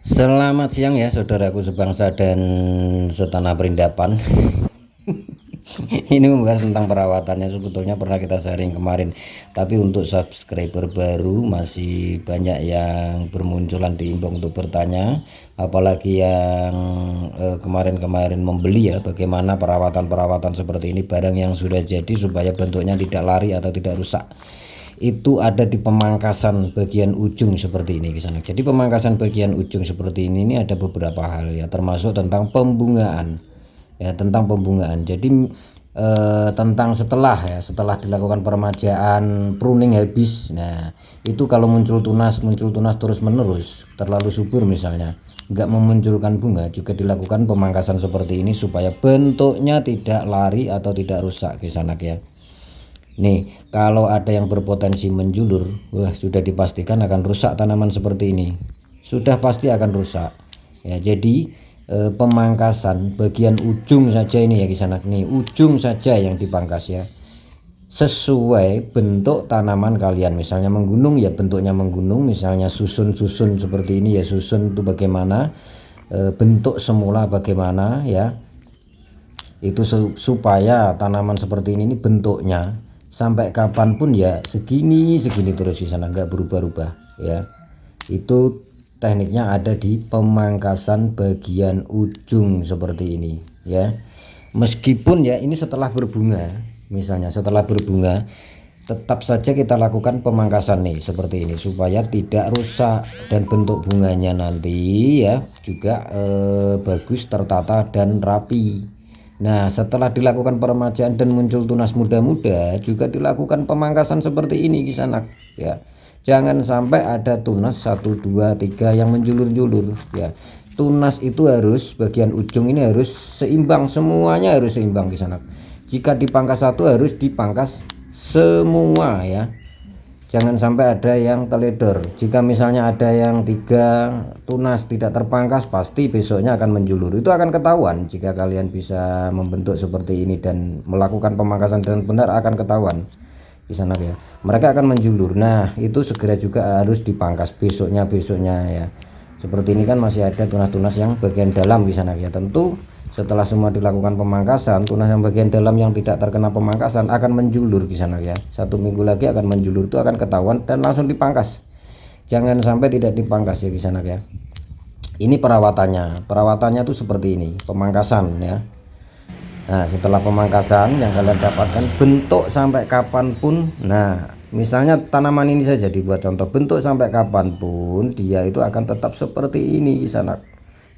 Selamat siang ya saudaraku sebangsa dan setanah perindapan. Ini membahas tentang perawatannya, sebetulnya pernah kita sharing kemarin, tapi untuk subscriber baru masih banyak yang bermunculan di inbox untuk bertanya, apalagi yang kemarin-kemarin membeli ya, bagaimana perawatan-perawatan seperti ini, barang yang sudah jadi supaya bentuknya tidak lari atau tidak rusak. Itu ada di pemangkasan bagian ujung seperti ini di sana. Jadi pemangkasan bagian ujung seperti ini ada beberapa hal ya, termasuk tentang pembungaan ya, tentang pembungaan. Jadi tentang setelah dilakukan peremajaan, pruning habis. Nah, itu kalau muncul tunas terus menerus, terlalu subur misalnya, nggak memunculkan bunga, juga dilakukan pemangkasan seperti ini supaya bentuknya tidak lari atau tidak rusak di sana ya. Nih, kalau ada yang berpotensi menjulur, wah sudah dipastikan akan rusak tanaman seperti ini. Sudah pasti akan rusak. Ya, jadi pemangkasan bagian ujung saja ini ya kisah nih, ujung saja yang dipangkas ya. Sesuai bentuk tanaman kalian. Misalnya menggunung ya bentuknya menggunung, misalnya susun-susun seperti ini ya, susun itu bagaimana, bentuk semula bagaimana ya. Itu supaya tanaman seperti ini bentuknya sampai kapanpun ya segini terus di sana, nggak berubah-ubah ya. Itu tekniknya ada di pemangkasan bagian ujung seperti ini ya. Meskipun ya ini setelah berbunga, misalnya setelah berbunga, tetap saja kita lakukan pemangkasan nih seperti ini supaya tidak rusak dan bentuk bunganya nanti ya juga bagus, tertata dan rapi. Nah, setelah dilakukan peremajaan dan muncul tunas muda-muda, juga dilakukan pemangkasan seperti ini kisanak ya. Jangan sampai ada tunas 1 2 3 yang menjulur-julur ya. Tunas itu harus bagian ujung ini harus seimbang, semuanya harus seimbang kisanak. Jika dipangkas satu harus dipangkas semua ya. Jangan sampai ada yang teledor. Jika misalnya ada yang 3 tunas tidak terpangkas, pasti besoknya akan menjulur. Itu akan ketahuan. Jika kalian bisa membentuk seperti ini dan melakukan pemangkasan dengan benar, akan ketahuan di sana ya. Mereka akan menjulur. Nah, itu segera juga harus dipangkas besoknya ya. Seperti ini kan masih ada tunas-tunas yang bagian dalam di sana ya. Tentu setelah semua dilakukan pemangkasan, tunas yang bagian dalam yang tidak terkena pemangkasan akan menjulur di sana ya. 1 minggu lagi akan menjulur, itu akan ketahuan dan langsung dipangkas. Jangan sampai tidak dipangkas ya di sana ya. Ini perawatannya tuh seperti ini, pemangkasan ya. Nah, setelah pemangkasan yang kalian dapatkan bentuk sampai kapanpun. Nah, misalnya tanaman ini saja dibuat contoh, bentuk sampai kapanpun dia itu akan tetap seperti ini di sana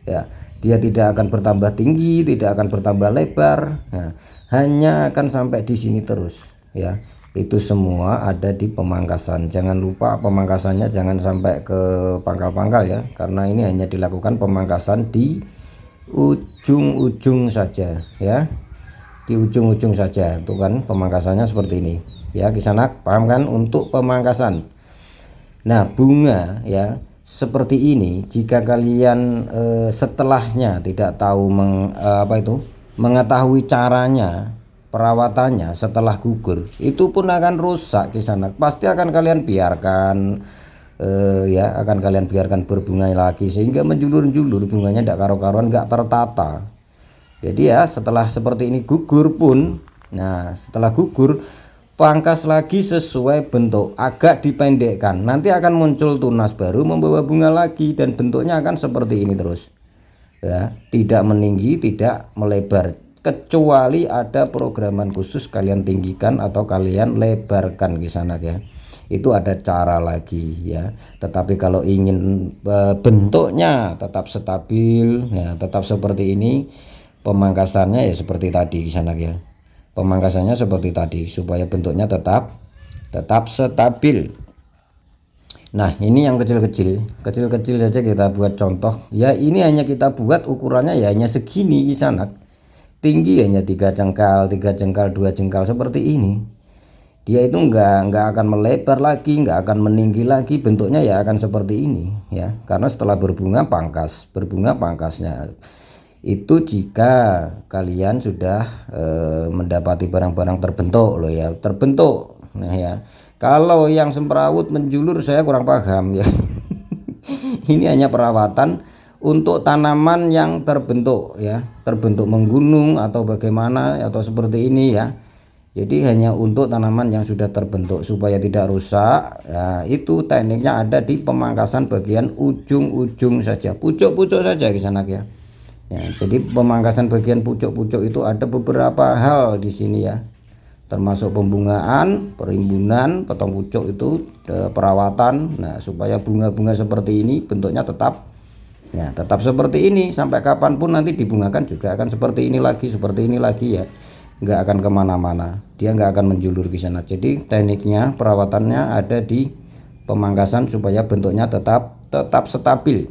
ya. Dia tidak akan bertambah tinggi, tidak akan bertambah lebar. Nah, hanya akan sampai di sini terus ya. Itu semua ada di pemangkasan. Jangan lupa pemangkasannya, jangan sampai ke pangkal-pangkal ya, karena ini hanya dilakukan pemangkasan di ujung-ujung saja ya, di ujung-ujung saja. Itu kan pemangkasannya seperti ini ya kisanak, paham kan untuk pemangkasan. Nah, bunga ya seperti ini, jika kalian setelahnya tidak tahu mengetahui caranya perawatannya setelah gugur, itu pun akan rusak kisanak. Pasti akan kalian biarkan akan kalian biarkan berbunga lagi sehingga menjulur-julur, bunganya tidak karu-karuan, nggak tertata. Jadi ya setelah seperti ini gugur pun, nah setelah gugur pangkas lagi sesuai bentuk, agak dipendekkan, nanti akan muncul tunas baru membawa bunga lagi dan bentuknya akan seperti ini terus ya, tidak meninggi, tidak melebar, kecuali ada programan khusus kalian tinggikan atau kalian lebarkan di sana ya. Itu ada cara lagi ya. Tetapi kalau ingin bentuknya tetap stabil ya, tetap seperti ini, pemangkasannya ya seperti tadi di sana ya. Pemangkasannya seperti tadi supaya bentuknya tetap stabil. Nah, ini yang kecil-kecil saja kita buat contoh ya. Ini hanya kita buat ukurannya ya hanya segini di sana, tinggi hanya 3 jengkal 2 jengkal seperti ini. Dia itu enggak akan melebar lagi, enggak akan meninggi lagi, bentuknya ya akan seperti ini ya, karena setelah berbunga pangkasnya. Itu jika kalian sudah mendapati barang-barang terbentuk loh ya, terbentuk. Nah ya, kalau yang semrawut menjulur saya kurang paham ya. Ini hanya perawatan untuk tanaman yang terbentuk ya, terbentuk menggunung atau bagaimana atau seperti ini ya. Jadi hanya untuk tanaman yang sudah terbentuk supaya tidak rusak ya, itu tekniknya ada di pemangkasan bagian ujung-ujung saja, pucuk-pucuk saja di sana ya. Jadi pemangkasan bagian pucuk-pucuk itu ada beberapa hal di sini ya, termasuk pembungaan, perimbunan, potong pucuk itu perawatan. Nah, supaya bunga-bunga seperti ini bentuknya tetap ya, tetap seperti ini sampai kapanpun nanti dibungakan juga akan seperti ini lagi ya, nggak akan kemana-mana, dia nggak akan menjulur ke sana. Jadi tekniknya perawatannya ada di pemangkasan supaya bentuknya tetap stabil.